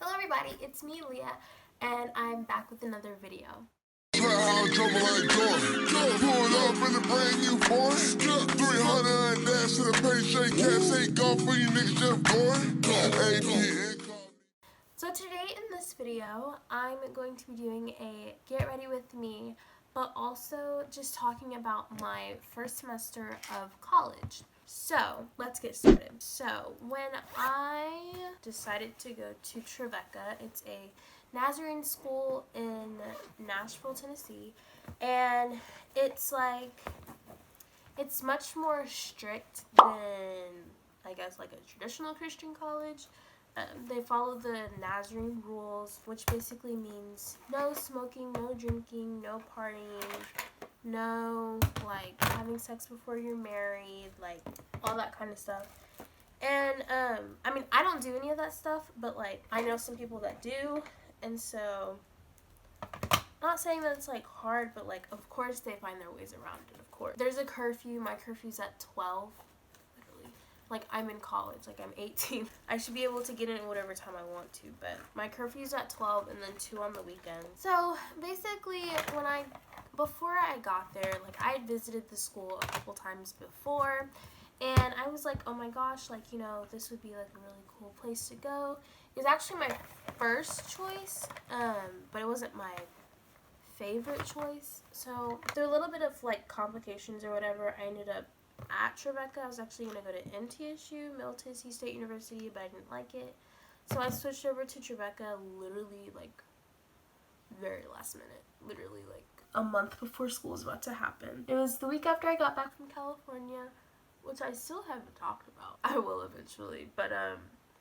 Hello everybody, it's me Leah, and I'm back with another video. So today in this video, I'm going to be doing a get ready with me, but also just talking about my first semester of college. So let's get started. So when I decided to go to Trevecca, it's a Nazarene school in Nashville, Tennessee, and it's much more strict than, I guess, like a traditional Christian college. They follow the Nazarene rules, which basically means no smoking, no drinking, no partying, no like having sex before you're married, like all that kind of stuff. And I mean, I don't do any of that stuff, but like I know some people that do, and so not saying that it's like hard, but like of course they find their ways around it. Of course, there's a curfew. My curfew's at 12. Like, I'm in college, like I'm 18. I should be able to get in whatever time I want to, but my curfew's at 12 and then 2 on the weekend. So basically, before I got there, like I had visited the school a couple times before, and I was like, oh my gosh, like, you know, this would be like a really cool place to go. It was actually my first choice, but it wasn't my favorite choice. So there were a little bit of like complications or whatever. I ended up at Trevecca. I was actually going to go to MTSU, Middle Tennessee State University, but I didn't like it. So I switched over to Trevecca literally like very last minute. Literally like a month before school was about to happen. It was the week after I got back from California, which I still haven't talked about. I will eventually, but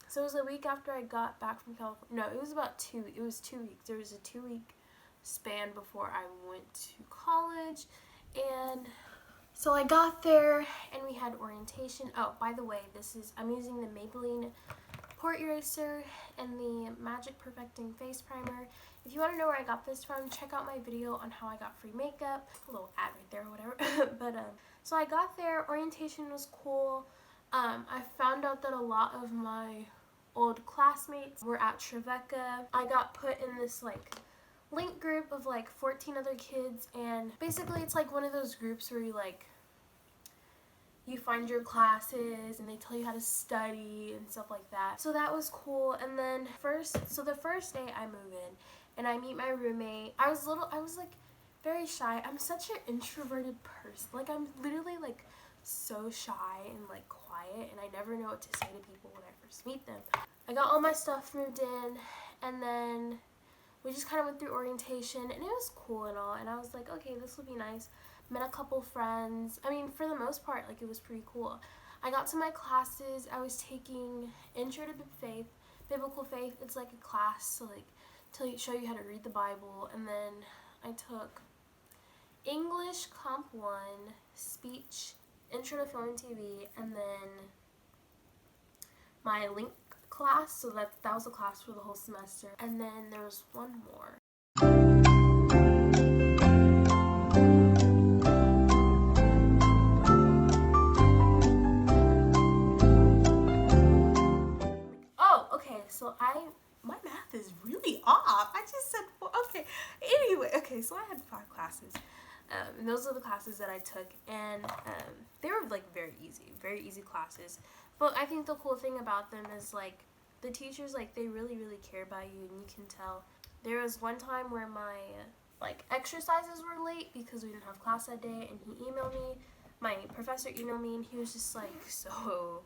so it was a week after I got back from California. No, it was about 2 weeks. It was 2 weeks. There was a 2-week span before I went to college, and so I got there and we had orientation. Oh, by the way, I'm using the Maybelline Port Eraser and the Magic Perfecting Face Primer. If you want to know where I got this from, check out my video on how I got free makeup. A little ad right there or whatever. But so I got there, orientation was cool. I found out that a lot of my old classmates were at Trevecca. I got put in this like link group of like 14 other kids, and basically it's like one of those groups where you find your classes and they tell you how to study and stuff like that. So that was cool. And then the first day I move in and I meet my roommate. I was like very shy. I'm such an introverted person. Like I'm literally like so shy and like quiet, and I never know what to say to people when I first meet them. I got all my stuff moved in, and then we just kind of went through orientation, and it was cool and all, and I was like, okay, this will be nice. Met a couple friends. I mean, for the most part, like, it was pretty cool. I got to my classes. I was taking Intro to Biblical Faith. It's like a class to show you how to read the Bible, and then I took English Comp 1, Speech, Intro to Film and TV, and then my link class, so that was a class for the whole semester. And then there was one more. Oh, okay, so my math is really off. I just said, well, okay. Anyway, okay, so I had 5 classes. And those are the classes that I took, and they were like very easy classes. But I think the cool thing about them is like the teachers, like they really care about you, and you can tell. There was one time where my like exercises were late because we didn't have class that day, and my professor emailed me, and he was just like, so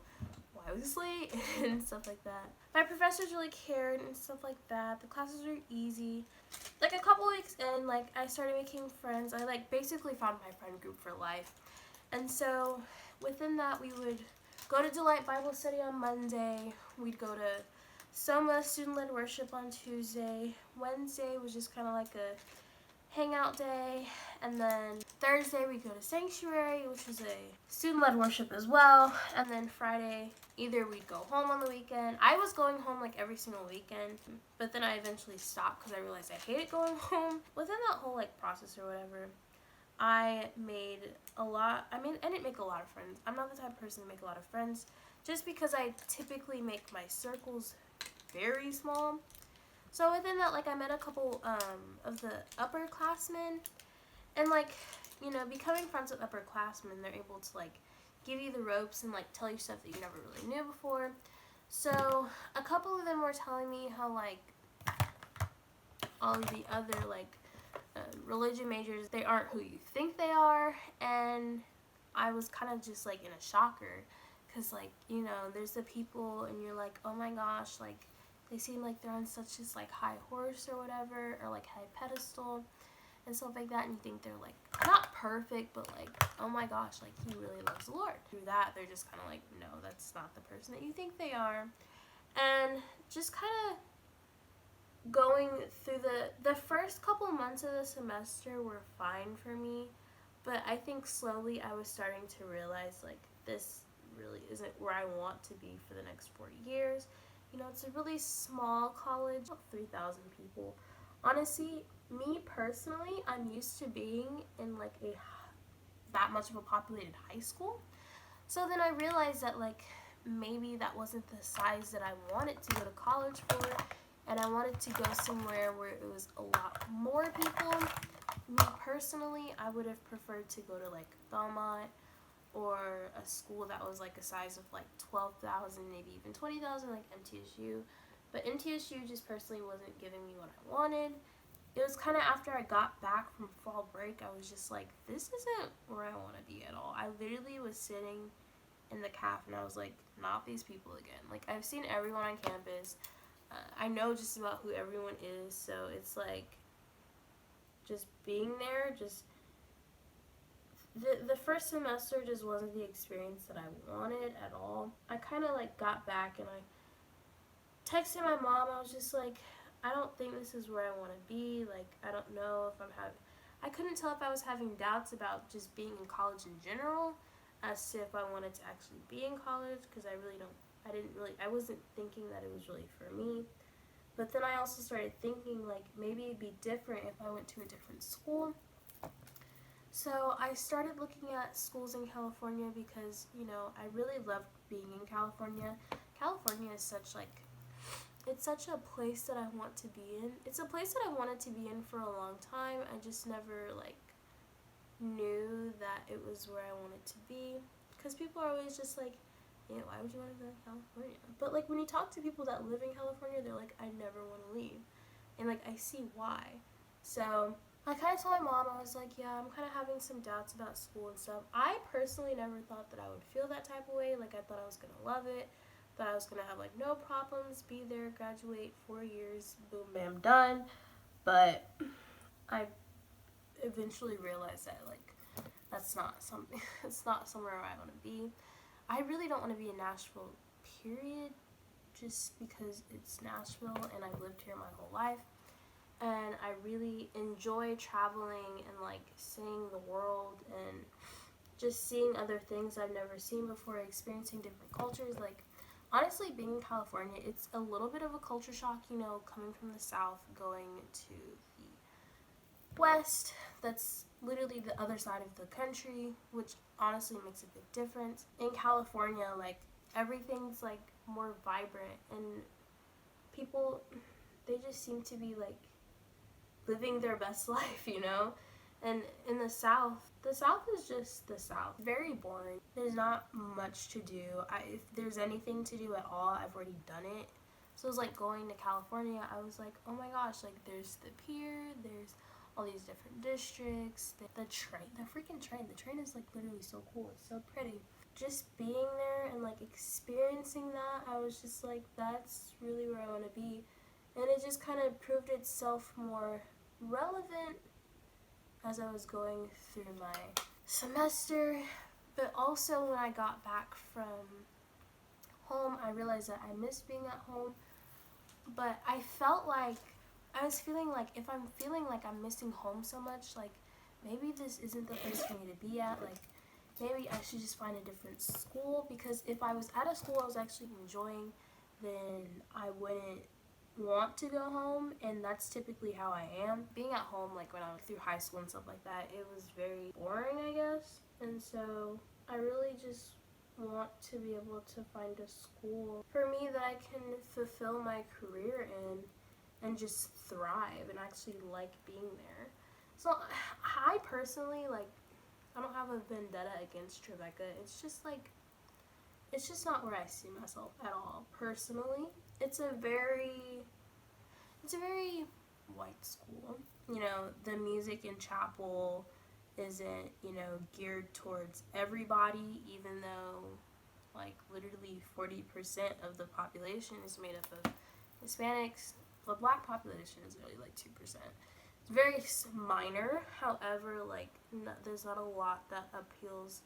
why was this late and stuff like that. My professors really cared and stuff like that. The classes were easy. Like a couple weeks in, like I started making friends. I like basically found my friend group for life. And so within that, we would go to Delight Bible Study on Monday. We'd go to Soma Student-Led Worship on Tuesday. Wednesday was just kind of like a hangout day, and then Thursday we go to Sanctuary, which is a student-led worship as well, and then Friday either we'd go home on the weekend. I was going home like every single weekend, but then I eventually stopped because I realized I hated going home. Within that whole like process or whatever, I didn't make a lot of friends. I'm not the type of person to make a lot of friends, just because I typically make my circles very small. So within that, like, I met a couple of the upperclassmen, and like, you know, becoming friends with upperclassmen, they're able to like give you the ropes and like tell you stuff that you never really knew before. So a couple of them were telling me how like all of the other like religion majors, they aren't who you think they are, and I was kind of just like in a shocker, because like, you know, there's the people and you're like, oh my gosh, like they seem like they're on such this like high horse or whatever, or like high pedestal and stuff like that, and you think they're like not perfect, but like, oh my gosh, like he really loves the Lord. Through that, they're just kind of like, no, that's not the person that you think they are. And just kind of going through the first couple months of the semester were fine for me, but I think slowly I was starting to realize like this really isn't where I want to be for the next 4 years. You know, it's a really small college, 3,000 people. Honestly, me personally, I'm used to being in like a that much of a populated high school. So then I realized that like maybe that wasn't the size that I wanted to go to college for, and I wanted to go somewhere where it was a lot more people. Me personally, I would have preferred to go to like Belmont, or a school that was like a size of like 12,000, maybe even 20,000, like MTSU. But MTSU just personally wasn't giving me what I wanted. It was kind of after I got back from fall break, I was just like, this isn't where I want to be at all. I literally was sitting in the caf and I was like, not these people again. Like, I've seen everyone on campus. I know just about who everyone is, so it's like just being there, just the first semester just wasn't the experience that I wanted at all. I kind of like got back and I texted my mom. I was just like, I don't think this is where I want to be. Like, I don't know if I couldn't tell if I was having doubts about just being in college in general, as to if I wanted to actually be in college, because I wasn't thinking that it was really for me. But then I also started thinking like maybe it'd be different if I went to a different school. So I started looking at schools in California because, you know, I really loved being in California. California is it's such a place that I want to be in. It's a place that I wanted to be in for a long time. I just never like knew that it was where I wanted to be, because people are always just like, yeah, why would you want to go to California? But like when you talk to people that live in California, they're like, I never want to leave. And like I see why. So I kind of told my mom, I was like, yeah, I'm kind of having some doubts about school and stuff. I personally never thought that I would feel that type of way. Like, I thought I was going to love it, that I was going to have, like, no problems, be there, graduate, 4 years, boom, bam, done. But I eventually realized that, like, that's not something, it's not somewhere I want to be. I really don't want to be in Nashville, period, just because it's Nashville and I've lived here my whole life. And I really enjoy traveling and like seeing the world and just seeing other things I've never seen before, experiencing different cultures. Like, honestly, being in California, it's a little bit of a culture shock, you know, coming from the South, going to the West. That's literally the other side of the country, which honestly makes a big difference. In California, like, everything's like more vibrant, and people, they just seem to be like living their best life, you know? And in the South is just the South. Very boring. There's not much to do. If there's anything to do at all, I've already done it. So it was like going to California, I was like, oh my gosh, like there's the pier, there's all these different districts, the train, the freaking train. The train is like literally so cool. It's so pretty. Just being there and like experiencing that, I was just like, that's really where I want to be. And it just kind of proved itself more relevant as I was going through my semester. But also when I got back from home, I realized that I missed being at home. But I was feeling like, if I'm feeling like I'm missing home so much, like maybe this isn't the place for me to be at. Like, maybe I should just find a different school, because if I was at a school I was actually enjoying, then I wouldn't want to go home, and that's typically how I am. Being at home, like when I was through high school and stuff like that, it was very boring, I guess. And so I really just want to be able to find a school for me that I can fulfill my career in, and just thrive and actually like being there. So I personally, like, I don't have a vendetta against Tribeca. It's just like, it's just not where I see myself at all. Personally, it's a very white school. You know, the music in chapel isn't, you know, geared towards everybody, even though like literally 40% of the population is made up of Hispanics. The black population is really like 2%. It's very minor. However, like there's not a lot that appeals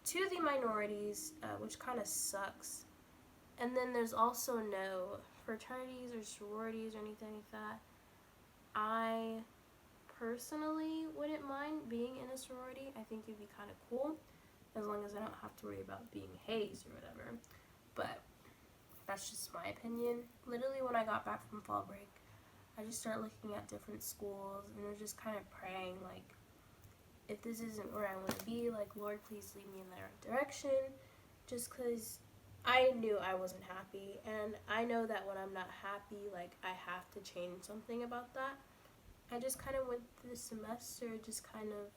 to the minorities, which kind of sucks. And then there's also no fraternities or sororities or anything like that. I personally wouldn't mind being in a sorority. I think it'd be kind of cool, as long as I don't have to worry about being hazed or whatever. But that's just my opinion. Literally, when I got back from fall break, I just started looking at different schools and was just kind of praying, like, if this isn't where I want to be, like, Lord, please lead me in the right direction. Just because I knew I wasn't happy, and I know that when I'm not happy, like, I have to change something about that. I just kind of went through the semester just kind of,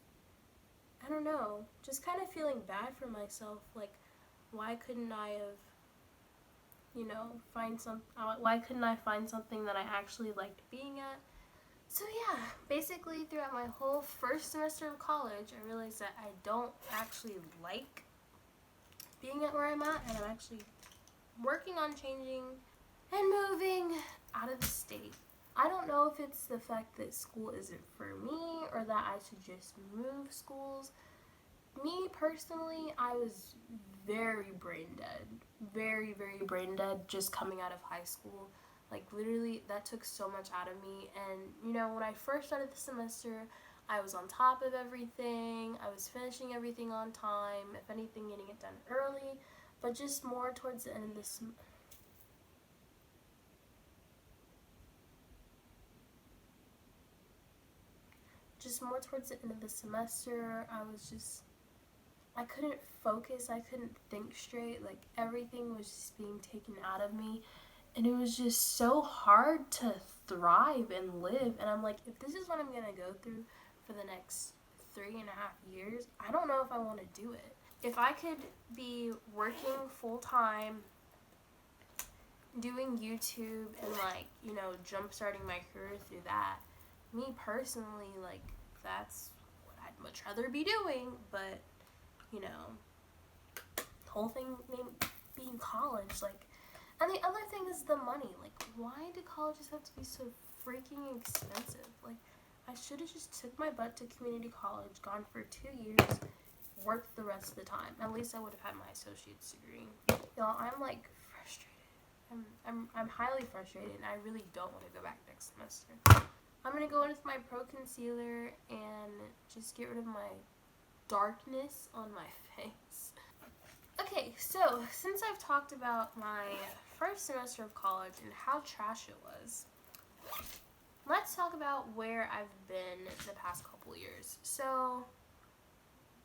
I don't know, just kind of feeling bad for myself. Like, why couldn't I have, you know, why couldn't I find something that I actually liked being at? So yeah, basically throughout my whole first semester of college, I realized that I don't actually like being at where I'm at, and I'm actually working on changing and moving out of the state. I don't know if it's the fact that school isn't for me or that I should just move schools. Me personally, I was very brain dead. Very, very brain dead just coming out of high school. Like, literally, that took so much out of me. And, you know, when I first started the semester, I was on top of everything. I was finishing everything on time. If anything, getting it done early. But just more towards the end of the semester. I couldn't focus, I couldn't think straight, like everything was just being taken out of me, and it was just so hard to thrive and live. And I'm like, if this is what I'm gonna go through for the next 3.5 years, I don't know if I want to do it. If I could be working full-time, doing YouTube and, like, you know, jump starting my career through that, me personally, like, that's what I'd much rather be doing. But, you know, the whole thing being college, like, and the other thing is the money. Like, why do colleges have to be so freaking expensive? Like, I should have just took my butt to community college, gone for 2 years, worked the rest of the time. At least I would have had my associate's degree. Y'all, I'm like frustrated. I'm highly frustrated, and I really don't want to go back next semester. I'm gonna go in with my pro concealer and just get rid of my darkness on my face. Okay, so since I've talked about my first semester of college and how trash it was, let's talk about where I've been the past couple years. So,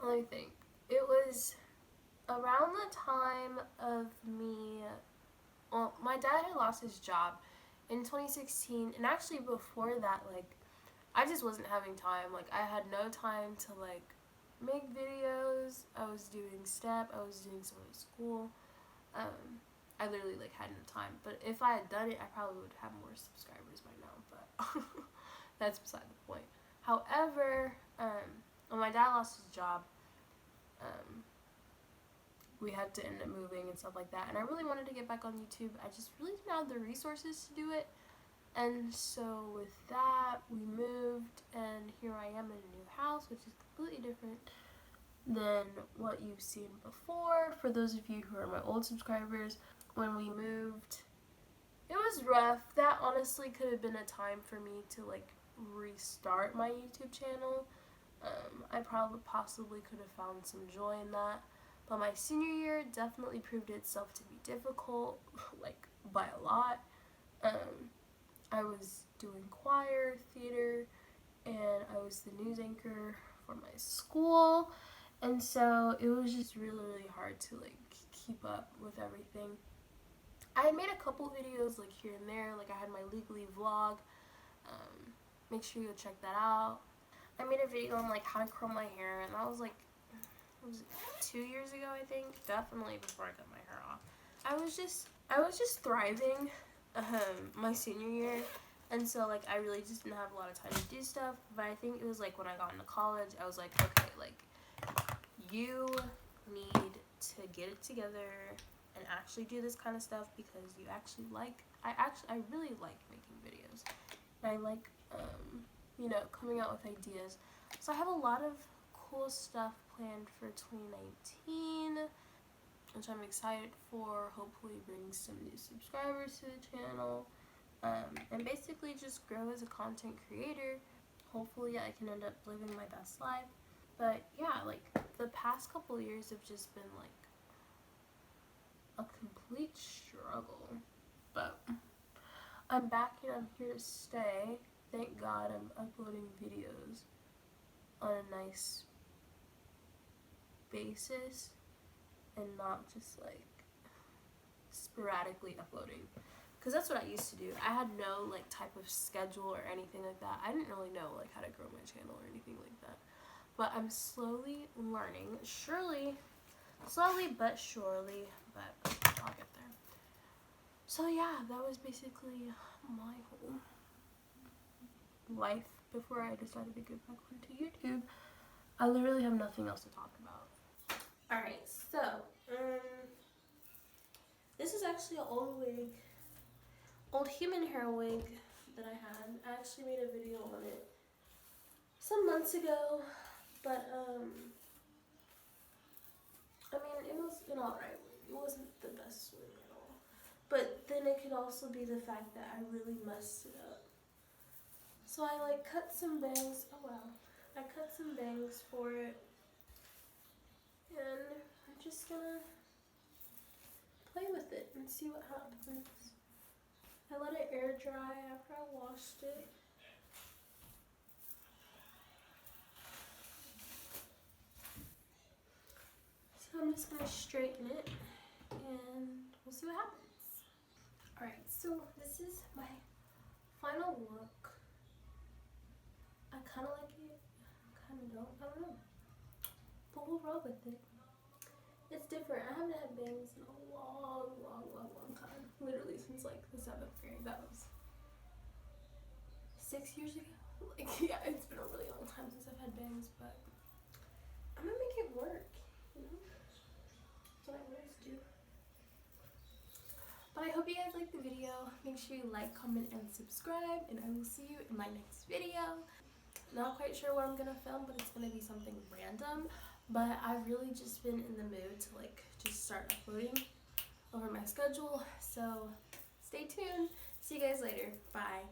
let me think. It was around the time of me, well, my dad had lost his job in 2016, and actually before that, like, I just wasn't having time. Like, I had no time to, like, make videos. I was doing STEP. I was doing some of school. I literally, like, had no time. But if I had done it, I probably would have more subscribers by now. But that's beside the point. However, when my dad lost his job, we had to end up moving and stuff like that. And I really wanted to get back on YouTube. I just really didn't have the resources to do it. And so with that, we moved, and here I am in a new house, which is completely different than what you've seen before. For those of you who are my old subscribers, when we moved, it was rough. That honestly could have been a time for me to, like, restart my YouTube channel. I possibly could have found some joy in that. But my senior year definitely proved itself to be difficult, like, by a lot. I was doing choir, theater, and I was the news anchor for my school, and so it was just really, really hard to, like, keep up with everything. I made a couple videos like here and there, like I had my legally vlog. Make sure you go check that out. I made a video on like how to curl my hair, and that was like, what was it, 2 years ago I think. Definitely before I cut my hair off. I was just thriving my senior year, and so like I really just didn't have a lot of time to do stuff. But I think it was like when I got into college, I was like, okay, like you need to get it together and actually do this kind of stuff because you actually like. I really like making videos. And I like you know, coming out with ideas. So I have a lot of cool stuff planned for 2019, which I'm excited for. Hopefully bring some new subscribers to the channel, and basically just grow as a content creator. Hopefully I can end up living my best life. But yeah, like the past couple years have just been like a complete struggle. But I'm back and I'm here to stay. Thank God I'm uploading videos on a nice basis and not just like sporadically uploading, because that's what I used to do. I had no like type of schedule or anything like that. I didn't really know like how to grow my channel or anything like that, but I'm slowly learning, slowly but surely, but I'll get there. So yeah, that was basically my whole life before I decided to get back onto YouTube. I literally have nothing else to talk about. Alright, so this is actually an old human hair wig that I had. I actually made a video on it some months ago, but I mean, it was an alright wig. It wasn't the best wig at all. But then it could also be the fact that I really messed it up. So I like cut some bangs. Oh wow. I cut some bangs for it. And I'm just gonna play with it and see what happens. I let it air dry after I washed it. So I'm just gonna straighten it and we'll see what happens. Alright, so this is my final look. I kinda like it, kinda don't, I don't know. But we'll roll with it. It's different. I haven't had bangs in a long time. Literally since like the 7th grade. That was 6 years ago. Like, yeah, it's been a really long time since I've had bangs, but I'm gonna make it work, you know? That's what I always do. But I hope you guys liked the video. Make sure you like, comment, and subscribe, and I will see you in my next video. Not quite sure what I'm gonna film, but it's gonna be something random. But I've really just been in the mood to like just start uploading over my schedule. So stay tuned. See you guys later. Bye.